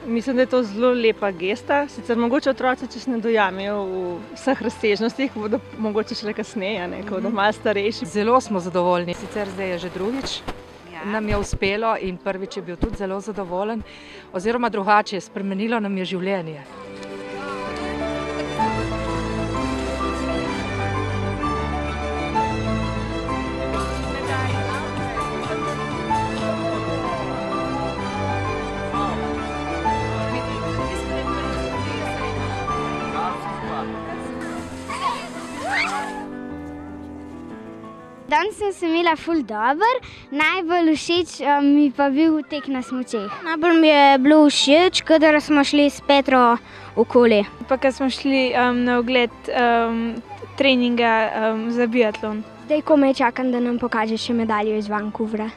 Mislim, da je to zelo lepa gesta. Sicer mogoče otroci čisto ne dojamejo v vseh razsežnostih, bodo mogoče šele kasneje, ko bodo malo starejši. Zelo smo zadovoljni, sicer zdaj je že drugič. Nam je uspelo in prvič je bil tudi zelo zadovoljen, oziroma drugače, spremenilo nam je življenje. Danes sem se imela ful dobro, najbolj všeč mi pa bil tek na smučeh. Najbolj mi je bilo všeč, kadar smo šli s Petro okoli. Pa ko smo šli na ogled treninga za biatlon. Zdaj komaj čakam, da nam pokaže še medaljo iz Vancouvra.